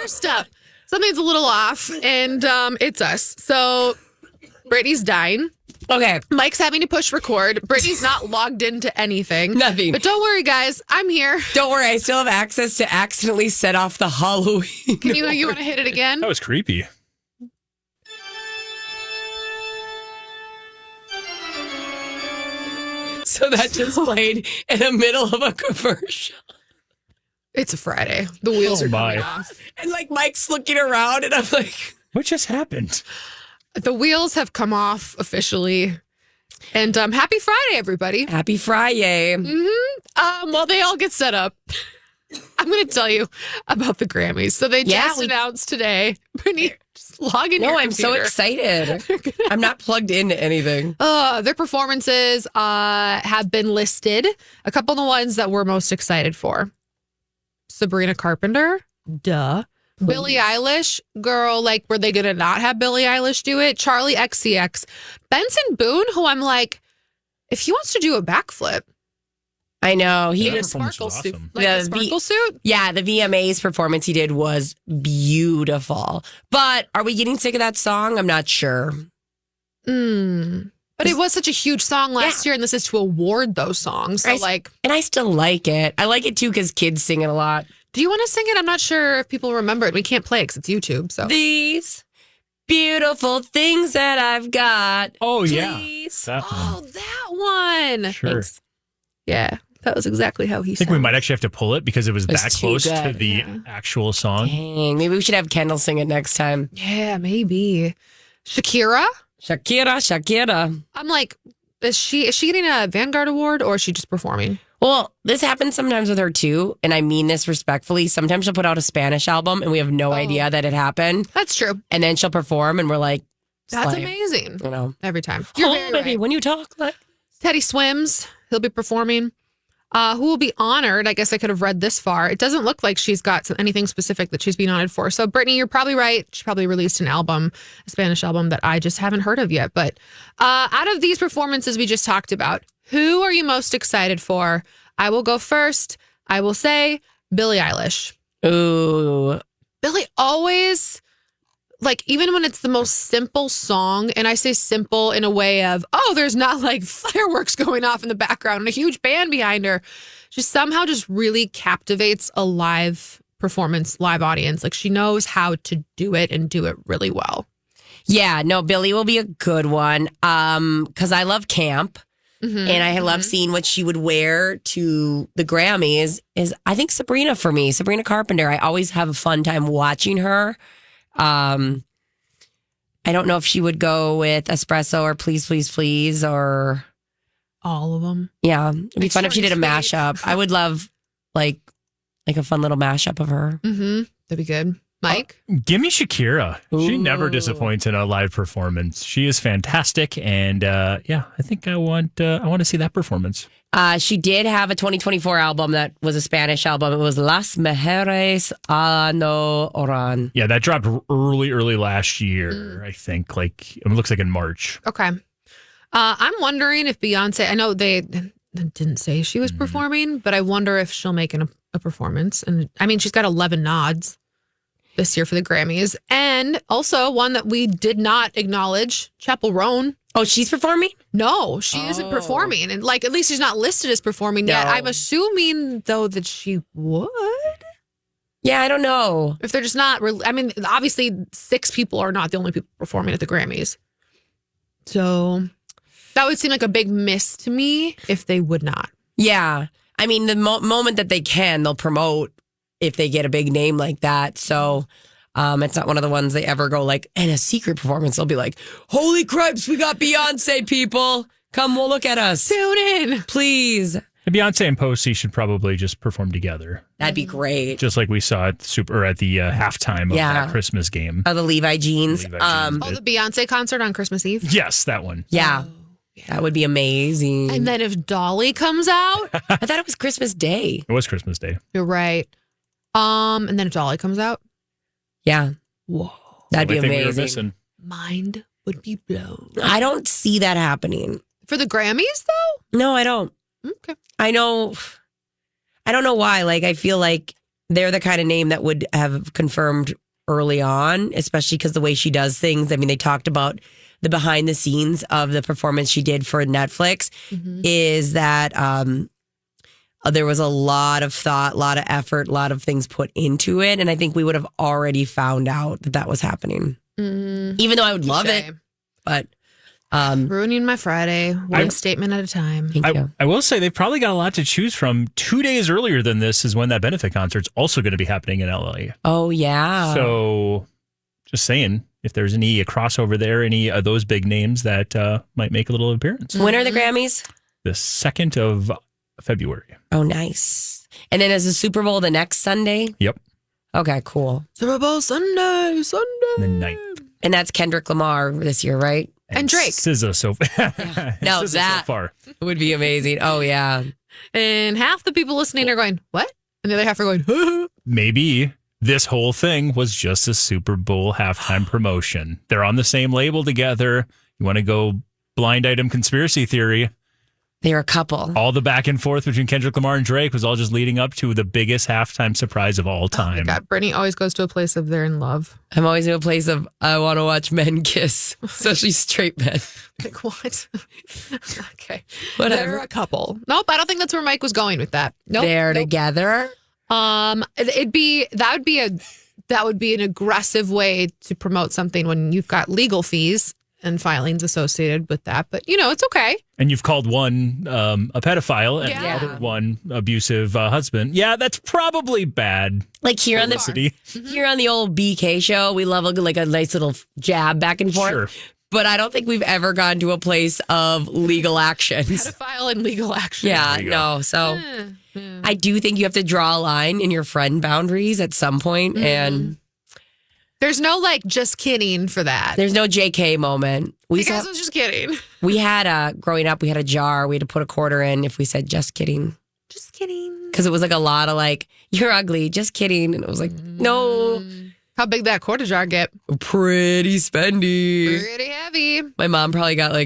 First up, something's a little off, and it's us. So Brittany's dying. Okay. Mike's having to push record. Brittany's not logged into anything. Nothing. But don't worry, guys. I'm here. Don't worry. I still have access to accidentally set off the Halloween. Can you want to hit it again? That was creepy. So that just played in the middle of a commercial. It's a Friday. The wheels are coming off. And like Mike's looking around and I'm like, what just happened? The wheels have come off officially. And happy Friday, everybody. Happy Friday. While they all get set up, I'm going to tell you about the Grammys. So they just announced today. Brittany, just log in. No, your I'm so computer. excited. I'm not plugged into anything. Their performances have been listed. A couple of the ones that we're most excited for. Sabrina Carpenter. Duh. Billie Eilish, girl, like, were they going to not have Billie Eilish do it? Charlie XCX. Benson Boone, who I'm like, if he wants to do a backflip. I know. He did a sparkle suit. Awesome. Like a sparkle suit? Yeah, the VMAs performance he did was beautiful. But are we getting sick of that song? I'm not sure. But it was such a huge song last year, and this is to award those songs. So, and I still like it. I like it, too, because kids sing it a lot. Do you want to sing it? I'm not sure if people remember it. We can't play it because it's YouTube. So these beautiful things that I've got. Oh, please. Yeah. That one. Sure. Thanks. Yeah, that was exactly how he I think sang. we might actually have to pull it because it was that close to the actual song. Dang, maybe we should have Kendall sing it next time. Yeah, maybe. Shakira. I'm like, is she getting a Vanguard Award or is she just performing? Well, this happens sometimes with her too, and I mean this respectfully. Sometimes she'll put out a Spanish album and we have no idea that it happened. That's true. And then she'll perform and we're like, that's amazing. You know, every time. You're very right. When you talk like Teddy Swims, he'll be performing. Who will be honored? I guess I could have read this far. It doesn't look like she's got anything specific that she's being honored for. So, Brittany, you're probably right. She probably released an album, a Spanish album that I just haven't heard of yet. But out of these performances we just talked about, who are you most excited for? I will go first. I will say Billie Eilish. Ooh. Billie always, like, even when it's the most simple song, and I say simple in a way of, there's not like fireworks going off in the background and a huge band behind her. She somehow just really captivates a live performance, live audience. Like, she knows how to do it and do it really well. Yeah, no, Billie will be a good one. Because I love camp. And I love seeing what she would wear to the Grammys. Is I think Sabrina for me, Sabrina Carpenter. I always have a fun time watching her. I don't know if she would go with Espresso or Please, Please, Please or all of them. Yeah, it'd be fun if she did a mashup. I would love like a fun little mashup of her. That'd be good. Mike? Give me Shakira. Ooh. She never disappoints in a live performance. She is fantastic. And I think I want to see that performance. She did have a 2024 album that was a Spanish album. It was Las Mujeres No Oran. Yeah, that dropped early last year, I think. Like, it looks like in March. Okay. I'm wondering if Beyonce, I know they didn't say she was performing, but I wonder if she'll make a performance. And I mean, she's got 11 nods this year for the Grammys. And also one that we did not acknowledge, Chappell Roan. Oh, she's performing? No, she isn't performing. And like, at least she's not listed as performing yet. I'm assuming, though, that she would. Yeah, I don't know. If they're just not, I mean, obviously 6 people are not the only people performing at the Grammys. So that would seem like a big miss to me if they would not. Yeah. I mean, the moment that they can, they'll promote if they get a big name like that. So it's not one of the ones they ever go like, in a secret performance, they'll be like, holy cripes, we got Beyonce, people. Come, we'll look at us. Tune in. Please. Beyonce and Posey should probably just perform together. That'd be great. Just like we saw at the halftime of that Christmas game. Oh, the Levi jeans. The Beyonce concert on Christmas Eve? Yes, that one. Yeah. That would be amazing. And then if Dolly comes out. I thought it was Christmas Day. It was Christmas Day. You're right. And then if Dolly comes out. Yeah. Whoa. That'd be amazing. Mind would be blown. I don't see that happening. For the Grammys, though? No, I don't. Okay. I don't know why. Like, I feel like they're the kind of name that would have confirmed early on, especially because the way she does things. I mean, they talked about the behind the scenes of the performance she did for Netflix is that there was a lot of thought, a lot of effort, a lot of things put into it. And I think we would have already found out that was happening. Even though I would love it. But ruining my Friday, one statement at a time. thank you. I will say they've probably got a lot to choose from. 2 days earlier than this is when that benefit concert's also going to be happening in LA. Oh, yeah. So just saying, if there's any crossover there, any of those big names that might make a little appearance. When are the Grammys? The 2nd of February. Oh, nice. And then is the Super Bowl the next Sunday? Yep. Okay, cool. Super Bowl Sunday. The 9th. And that's Kendrick Lamar this year, right? And Drake. SZA so No, SZA that so far. would be amazing. Oh, yeah. And half the people listening are going, what? And the other half are going, Maybe this whole thing was just a Super Bowl halftime promotion. They're on the same label together. You want to go blind item conspiracy theory? They're a couple. All the back and forth between Kendrick Lamar and Drake was all just leading up to the biggest halftime surprise of all time. God, Brittany always goes to a place of they're in love. I'm always in a place of, I want to watch men kiss, especially straight men. Like, what? Okay. Whatever. They're a couple. Nope, I don't think that's where Mike was going with that. Nope. They're nope. together. That would be an aggressive way to promote something when you've got legal fees and filings associated with that. But, it's okay. And you've called one a pedophile and Yeah. the other one abusive husband. Yeah, that's probably bad. Like here publicity. here on the old BK show, we love a nice little jab back and forth. Sure. But I don't think we've ever gone to a place of legal actions. Pedophile and legal action. Yeah, There you go. no. So I do think you have to draw a line in your friend boundaries at some point, and There's no just kidding for that. there's no JK moment. You guys was just kidding. We had growing up, we had a jar. We had to put a quarter in if we said just kidding. Just kidding. Because it was like a lot of you're ugly, just kidding. And it was like, no, How big that quarter jar get? pretty spendy. Pretty heavy. My mom probably got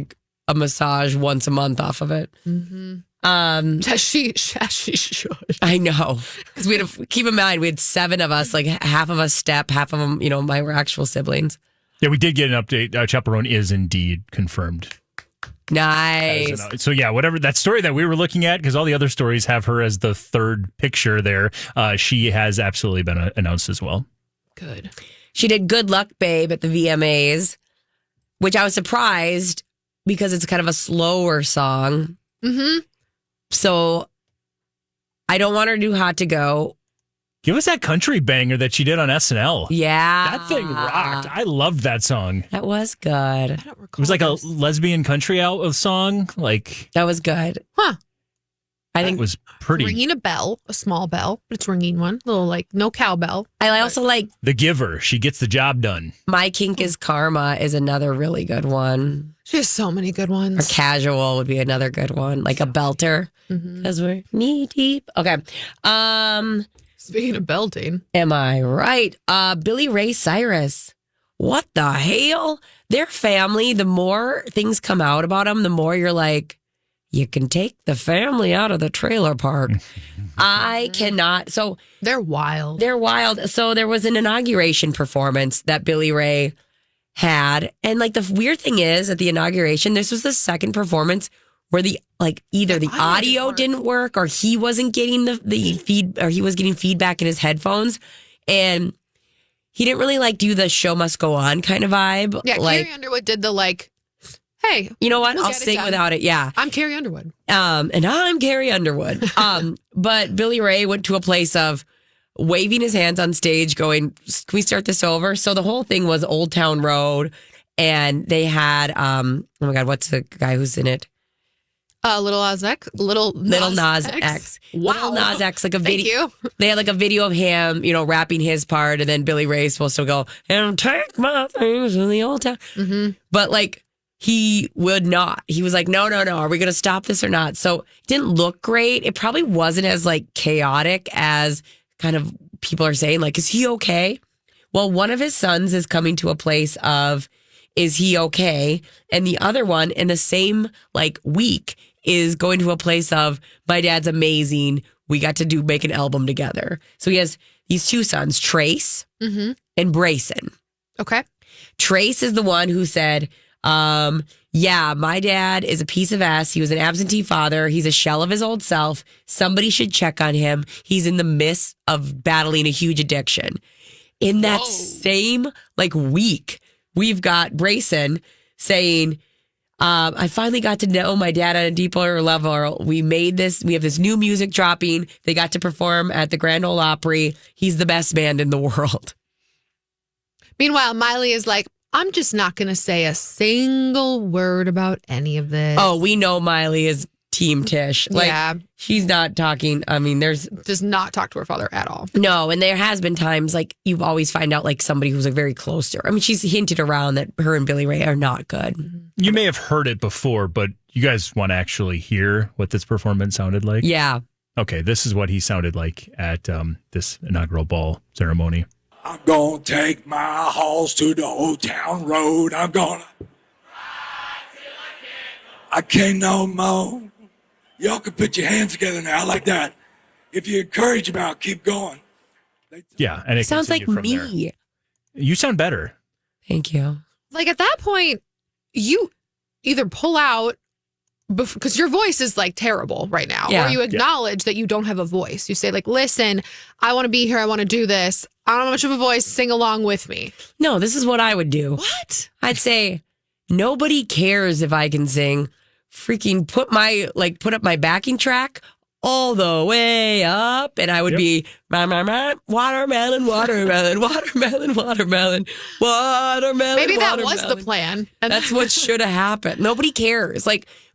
a massage once a month off of it. As she should. I know. Because we had to keep in mind, we had 7 of us, half of us step, half of them, my actual siblings. Yeah, we did get an update. Chaperone is indeed confirmed. Nice. So yeah, whatever that story that we were looking at, because all the other stories have her as the third picture there. She has absolutely been announced as well. Good. She did Good Luck Babe at the VMAs, which I was surprised because it's kind of a slower song. Mm-hmm. So I don't want her to do Hot to Go. Give us that country banger that she did on SNL. Yeah. That thing rocked. I loved that song. That was good. I don't recall. It was like a this. lesbian country song. That was good. Huh. I It think was pretty. Ringing a bell, a small bell, but it's ringing one. Little no cowbell. I also like The Giver. She gets the job done. My Kink is Karma is another really good one. She has so many good Or ones. Casual would be another good one. Like a belter. Because we're knee deep. Okay. Speaking of belting, Am I right? Billy Ray Cyrus. What the hell? Their family, the more things come out about them, the more you're like, you can take the family out of the trailer park. I cannot. So they're wild. they're wild. So there was an inauguration performance that Billy Ray had. And the weird thing is at the inauguration, this was the second performance where either the audio didn't work or he wasn't getting the feed, or he was getting feedback in his headphones. And he didn't really do the show must go on kind of vibe. Yeah, Carrie Underwood did the hey, you know what? we'll I'll get it sing done. without it. Yeah. I'm Carrie Underwood. And I'm Carrie Underwood. But Billy Ray went to a place of waving his hands on stage going, can we start this over? So the whole thing was Old Town Road. And they had, oh my God, what's the guy who's in it? Little Nas X. Little Nas X. Wow. Little Nas X, a Thank video. you. They had a video of him, rapping his part. And then Billy Ray's supposed to go, and take my things in the old town. Mm-hmm. But he would not. He was like, no. Are we going to stop this or not? So it didn't look great. It probably wasn't as chaotic as kind of people are saying. Is he okay? Well, one of his sons is coming to a place of, is he okay? And the other one in the same week is going to a place of, my dad's amazing. We got to make an album together. So he has these two sons, Trace and Brayson. Okay. Trace is the one who said, yeah, my dad is a piece of ass. He was an absentee father. He's a shell of his old self. Somebody should check on him. He's in the midst of battling a huge addiction. In that same week, we've got Brayson saying, I finally got to know my dad on a deeper level. We have this new music dropping. They got to perform at the Grand Ole Opry. He's the best band in the world. Meanwhile, Miley is like, I'm just not going to say a single word about any of this. Oh, we know Miley is Team Tish. She's not talking. I mean, does not talk to her father at all. No, and there has been times you've always find out somebody who's very close to her. I mean, she's hinted around that her and Billy Ray are not good. You may have heard it before, but you guys want to actually hear what this performance sounded like? Yeah. Okay, this is what he sounded like at this inaugural ball ceremony. I'm gonna take my horse to the old town road. I'm gonna I can't no more. Y'all can put your hands together now. I like that. If you encourage them out, keep going. Yeah, and it sounds like me. There. You sound better. Thank you. At that point, you either pull out because your voice is terrible right now, or you acknowledge that you don't have a voice. You say listen, I want to be here. I want to do this. I don't have much of a voice. Sing along with me. No, this is what I would do. What? I'd say nobody cares if I can sing. Freaking put up my backing track all the way up, and I would be watermelon, watermelon, watermelon, watermelon, watermelon. Maybe that was the plan. And that's what should have happened. Nobody cares.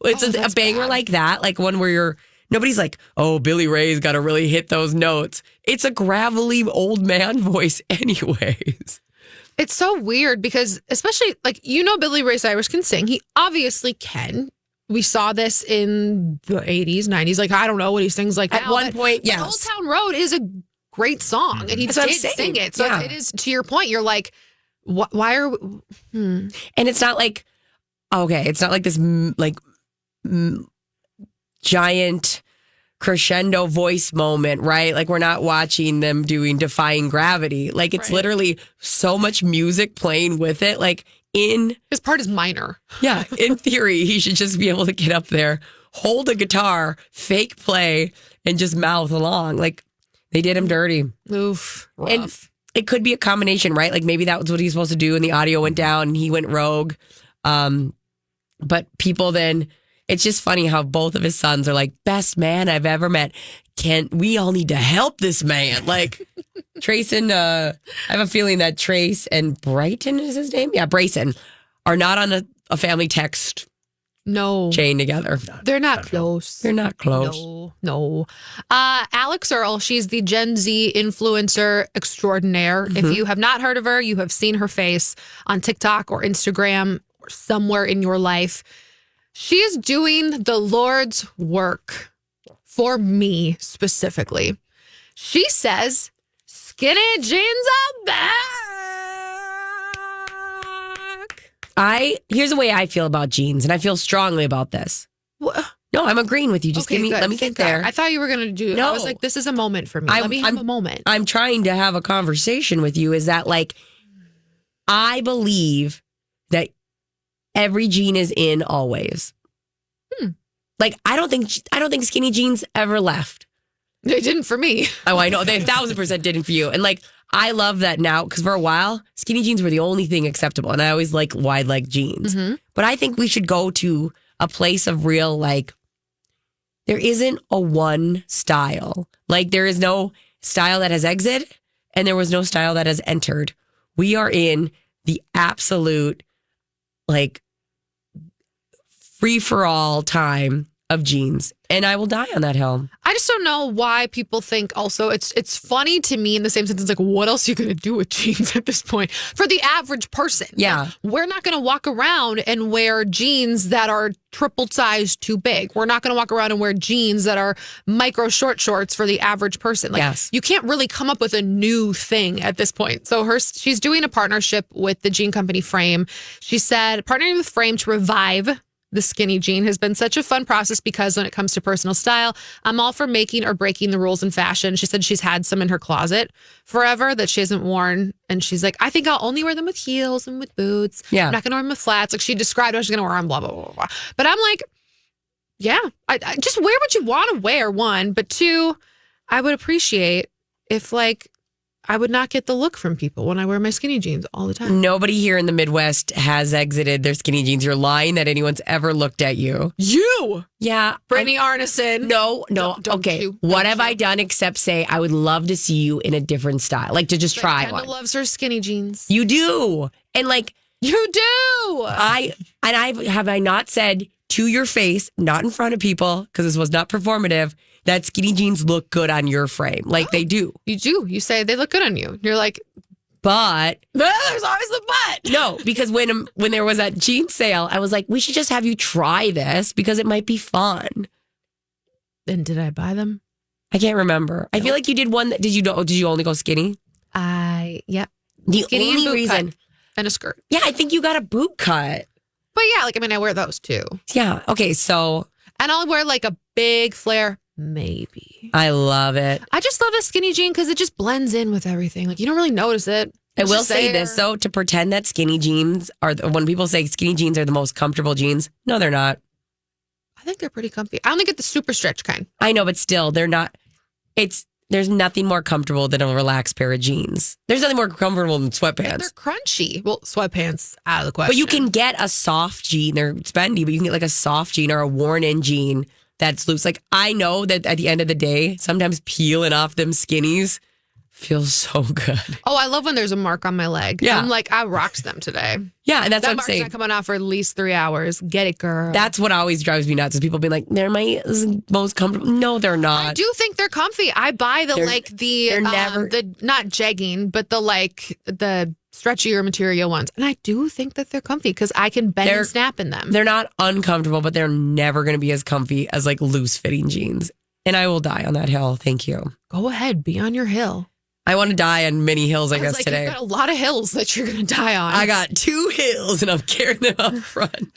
It's a banger bad. Like that, one where nobody's like, oh, Billy Ray's got to really hit those notes. It's a gravelly old man voice, anyways. It's so weird because, especially Billy Ray Cyrus can sing. He obviously can. We saw this in the 80s, 90s. I don't know what he sings like at now, one point. Yes, Old Town Road is a great song, and he did sing it. So it is, to your point. You're like, why are? And it's not it's not this giant crescendo voice moment, right? We're not watching them doing Defying Gravity. It's literally so much music playing with it. His part is minor. Yeah, in theory, he should just be able to get up there, hold a guitar, fake play, and just mouth along. They did him dirty. Oof, rough. And it could be a combination, right? Maybe that was what he's supposed to do, and the audio went down, and he went rogue. But people then, it's just funny how both of his sons are best man I've ever met. We all need to help this man. Trace and I have a feeling that Trace and Brighton is his name. Yeah, Brayson are not on a family text chain together. They're not close. They're not close. No. Alex Earl, she's the Gen Z influencer extraordinaire. Mm-hmm. If you have not heard of her, you have seen her face on TikTok or Instagram or somewhere in your life. She is doing the Lord's work for me specifically. She says, skinny jeans are back. Here's the way I feel about jeans, and I feel strongly about this. What? No, I'm agreeing with you. Just let me get there. I thought you were going to do. No. I was like, this is a moment for me. Let me have a moment. I'm trying to have a conversation with you. Is that I believe that every jean is in always. I don't think skinny jeans ever left. They didn't for me. Oh, I know. They 1,000% didn't for you. And I love that now because for a while, skinny jeans were the only thing acceptable. And I always like wide leg jeans. Mm-hmm. But I think we should go to a place of real, there isn't a one style. There is no style that has exited and there was no style that has entered. We are in the absolute, free for all time of jeans. And I will die on that hill. I just don't know why people think also it's funny to me in the same sense. It's what else are you going to do with jeans at this point? For the average person. Yeah. We're not going to walk around and wear jeans that are triple size too big. We're not going to walk around and wear jeans that are micro short shorts for the average person. Yes. You can't really come up with a new thing at this point. So she's doing a partnership with the jean company Frame. She said, partnering with Frame to revive the skinny jean has been such a fun process because when it comes to personal style, I'm all for making or breaking the rules in fashion. She said she's had some in her closet forever that she hasn't worn. And she's like, I think I'll only wear them with heels and with boots. Yeah. I'm not going to wear them with flats. Like she described how she's going to wear them, blah, blah, blah, blah. But I'm like, yeah, I just wear what you want to wear, one. But two, I would appreciate if like, I would not get the look from people when I wear my skinny jeans all the time. Nobody here in the Midwest has exited their skinny jeans. You're lying that anyone's ever looked at you. You! Yeah. Brittany Arneson. No. Don't Okay. you. What Don't have I you. done except say I would love to see you in a different style? Like to just try Kendall one. loves her skinny jeans. You do. And like You do! have I not said to your face, not in front of people, because this was not performative, that skinny jeans look good on your frame. Like they do. You do. You say they look good on you. You're like, But there's always the but. no, because when there was that jean sale, I was like, we should just have you try this because it might be fun. Then did I buy them? I can't remember. I feel like you did one that did you only go skinny? Yep. The Skinny and only boot reason. cut and a skirt. Yeah, I think you got a boot cut. But yeah, like, I mean, I wear those too. Yeah. Okay, so And I'll wear like a big flare, maybe. I love it. I just love a skinny jean because it just blends in with everything. Like, you don't really notice it. I It's will just say there. this though, to pretend that skinny jeans are when people say skinny jeans are the most comfortable jeans, no, they're not. I think they're pretty comfy. I only get the super stretch kind. I know, but still, they're not. There's nothing more comfortable than a relaxed pair of jeans. There's nothing more comfortable than And sweatpants. they're crunchy. Well, sweatpants out of the question. But you can get a soft jean. They're spendy, but you can get like a soft jean or a worn-in jean that's loose. Like I know that at the end of the day, sometimes peeling off them skinnies feels so good. Oh, I love when there's a mark on my leg. Yeah. I'm like, I rocked them today. Yeah, and that's That what I'm mark's saying. not coming off for at least 3 hours. Get it, girl. That's what always drives me nuts is people being like, they're my most comfortable. No, they're I not. do think they're comfy. I buy the They're never- the not jegging, but the stretchier material ones, and I do think that they're comfy because I can bend They're- and snap in them. They're not uncomfortable, but they're never going to be as comfy as like loose fitting jeans. And I will die on that hill. Thank you. Go ahead, be on your hill. I want to die on many hills, I was guess, like, today. you've got a lot of hills that you're going to die on. I got 2 hills and I'm carrying them up front.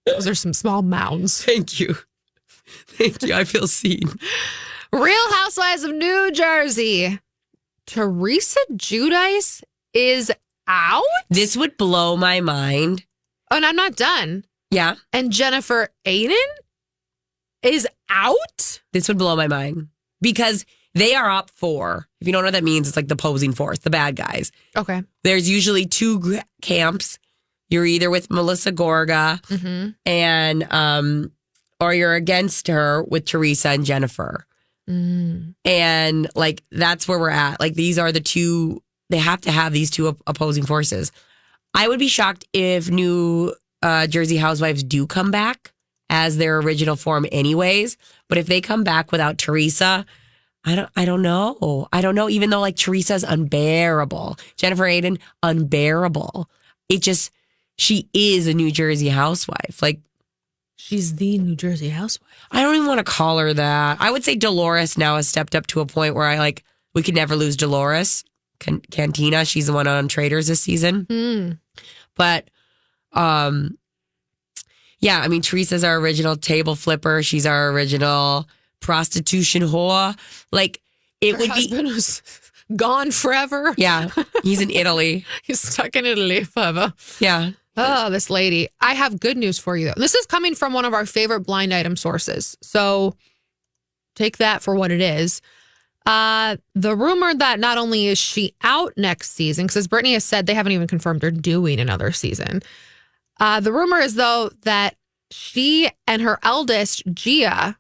Those are some small mounds. Thank you. Thank you. I feel seen. Real Housewives of New Jersey. Teresa Giudice is out? This would blow my mind. Oh, and I'm not done. Yeah. And Jennifer Aiden is out? This would blow my mind because they are up 4. If you don't know what that means, it's like the opposing force, the bad guys. Okay. There's usually 2 camps. You're either with Melissa Gorga and or you're against her with Teresa and Jennifer. And like that's where we're at. Like these are the 2. They have to have these 2 opposing forces. I would be shocked if new Jersey Housewives do come back as their original form, anyways. But if they come back without Teresa, I don't know. I don't know. Even though like Teresa's unbearable, Jennifer Aiden unbearable. She is a New Jersey housewife. Like She's the New Jersey housewife. I don't even want to call her that. I would say Dolores now has stepped up to a point where we could never lose Dolores Cantina. She's the one on Traders this season. But yeah, I mean Teresa's our original table flipper. She's our original prostitution whore. Like it Her would be. husband was gone forever. Yeah, he's in Italy. He's stuck in Italy forever. Yeah. Oh, this lady. I have good news for you, though. This is coming from one of our favorite blind item sources. So take that for what it is. The rumor that not only is she out next season, because as Brittany has said, they haven't even confirmed they're doing another season. The rumor is, though, that she and her eldest, Gia,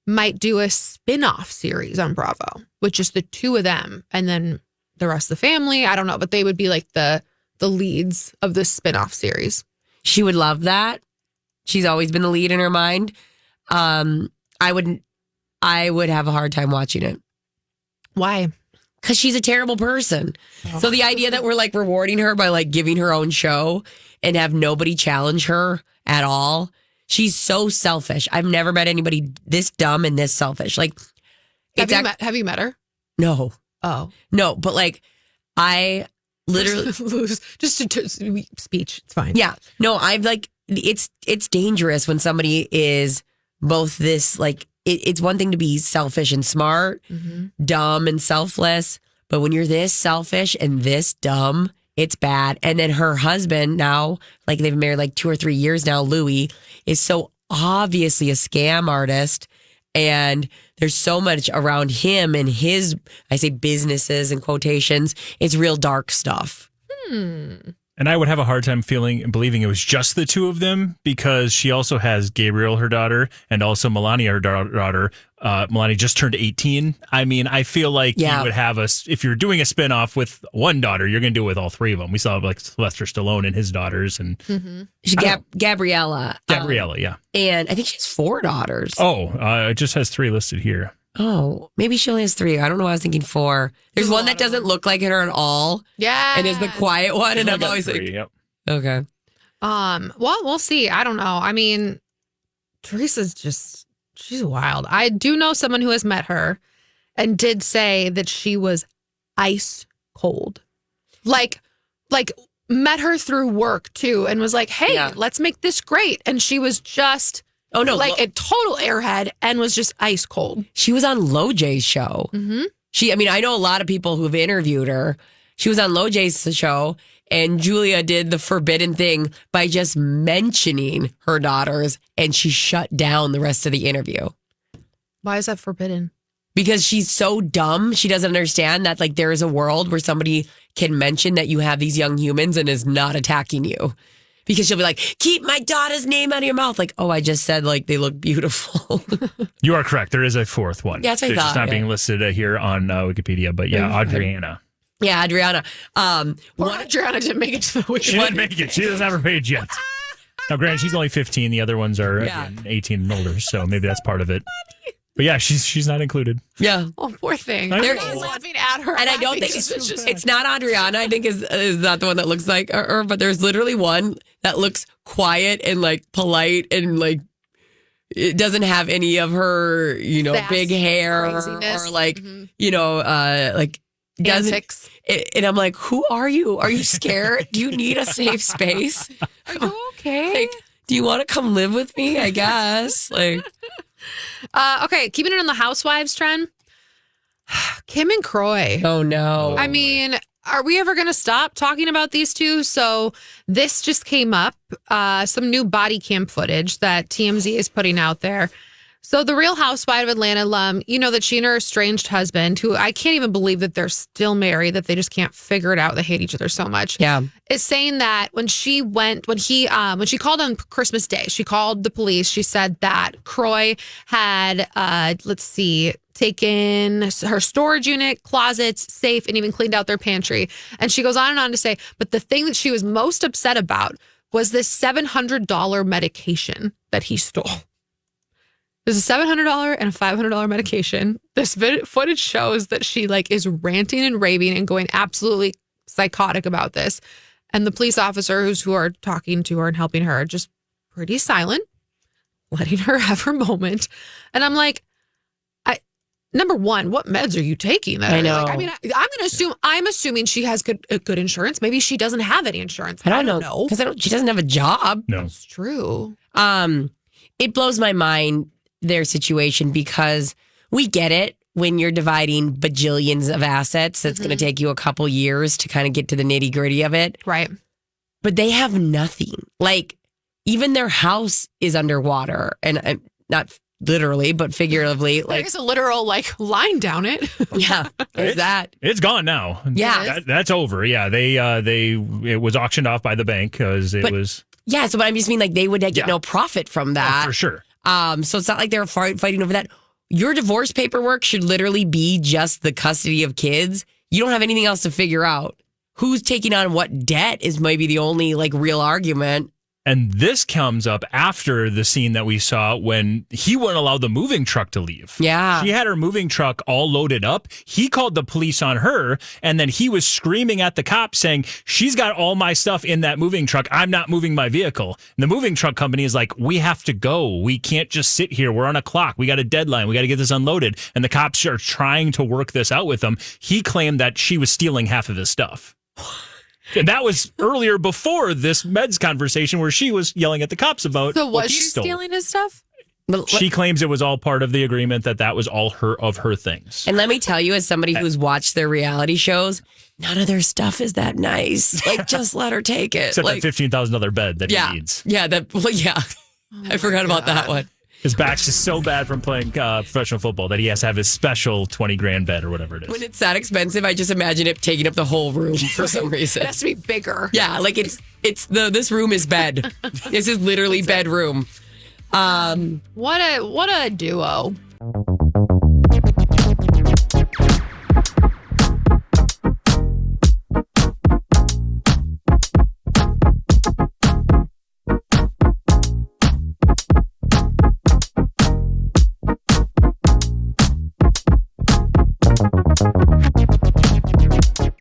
might do a spin-off series on Bravo, with just the 2 of them. And then the rest of the family, I don't know, but they would be like the leads of this spin-off series. She would love that. She's always been the lead in her mind. I would have a hard time watching it. Why? Because she's a terrible person. So the idea that we're like rewarding her by like giving her own show and have nobody challenge her at all. She's so selfish. I've never met anybody this dumb and this selfish. Like, Have you met her? No. Oh. No, but like I literally just to speech. It's fine. Yeah. No, I've like it's dangerous when somebody is both this like it's one thing to be selfish and smart, dumb and selfless, but when you're this selfish and this dumb, it's bad. And then her husband now, like they've been married like 2 or 3 years now, Louis, is so obviously a scam artist. And there's so much around him and his, I say businesses and quotations. It's real dark stuff. And I would have a hard time believing it was just the two of them, because she also has Gabriel, her daughter, and also Melania, her daughter. Melania just turned 18. I mean, I feel like you would have if you're doing a spinoff with one daughter, you're going to do it with all three of them. We saw like Sylvester Stallone and his daughters, and Gabriella. Gabriella, yeah. And I think she has 4 daughters. Oh, it just has 3 listed here. Oh, maybe she only has 3. I don't know why I was thinking 4. There's one that doesn't look like her at all. Yeah. And is the quiet one. And I'm always 3, like, yep. Okay. Well, we'll see. I don't know. I mean, Teresa's she's wild. I do know someone who has met her and did say that she was ice cold. Like met her through work too and was like, hey, let's make this great. And she was just like a total airhead and was just ice cold. She was on Lo J's show. I know a lot of people who've interviewed her. She was on Lo J's show, and Julia did the forbidden thing by just mentioning her daughters, and she shut down the rest of the interview. Why is that forbidden? Because she's so dumb. She doesn't understand that like there is a world where somebody can mention that you have these young humans and is not attacking you. Because she'll be like, keep my daughter's name out of your mouth. Like, oh, I just said like they look beautiful. You are correct. There is a 4th one. Yeah, that's what I It's thought. just not being listed here on Wikipedia. But yeah, Adriana. Yeah, Adriana. Adriana didn't make it to the She didn't make it. She doesn't have her page yet. Now, granted, she's only 15. The other ones are again, 18 and older. So maybe that's part of it. But yeah, she's not included. Yeah. Oh, poor thing. There They're is. laughing at her. And I don't think it's not Adriana. I think is not the one that looks like her, but there's literally one that looks quiet and like polite and like it doesn't have any of her, Sass, big hair craziness. or like, like doesn't. Antics. And I'm like, who are you? Are you scared? Do you need a safe space? Are you okay? Like, do you want to come live with me? I guess. Like, okay, keeping it on the housewives trend. Kim and Croy. oh no. I mean, are we ever going to stop talking about these two? So this just came up, some new body cam footage that TMZ is putting out there. So the Real Housewife of Atlanta, you know that she and her estranged husband, who I can't even believe that they're still married, that they just can't figure it out. They hate each other so much. Yeah. Is saying that when she called on Christmas Day, she called the police. She said that Croy had, taken her storage unit, closets, safe, and even cleaned out their pantry. And she goes on and on to say, but the thing that she was most upset about was this $700 medication that he stole. There's a $700 and a $500 medication. This footage shows that she is ranting and raving and going absolutely psychotic about this. And the police officers who are talking to her and helping her are just pretty silent, letting her have her moment. And I'm like, number one, what meds are you taking? I know. I'm assuming she has good insurance. Maybe she doesn't have any insurance. I don't know. Because she doesn't have a job. No. That's true. It blows my mind, their situation, because we get it when you're dividing bajillions of assets. It's going to take you a couple years to kind of get to the nitty gritty of it. Right. But they have nothing. Like, even their house is underwater. And not literally, but figuratively. There's a literal line down it. Yeah. It's gone now. Yeah. That's over. Yeah. It was auctioned off by the bank because it was. Yeah. So I just mean they would get no profit from that. Oh, for sure. So it's not like they're fighting over that. Your divorce paperwork should literally be just the custody of kids. You don't have anything else to figure out. Who's taking on what debt is maybe the only real argument. And this comes up after the scene that we saw when he wouldn't allow the moving truck to leave. Yeah. She had her moving truck all loaded up. He called the police on her, and then he was screaming at the cops saying, she's got all my stuff in that moving truck. I'm not moving my vehicle. And the moving truck company is like, we have to go. We can't just sit here. We're on a clock. We got a deadline. We got to get this unloaded. And the cops are trying to work this out with him. He claimed that she was stealing half of his stuff. And that was earlier before this meds conversation where she was yelling at the cops about So what was he she stole. stealing his stuff? She claims it was all part of the agreement that was all of her things. And let me tell you, as somebody who's watched their reality shows, none of their stuff is that nice. Like, just let her take it. Except like, that $15,000 bed that he needs. Yeah, I forgot about that one. His back's just so bad from playing professional football that he has to have his special 20 grand bed or whatever it is. When it's that expensive, I just imagine it taking up the whole room for some reason. It has to be bigger. Yeah, like this room is bed. This is literally bedroom. What a duo.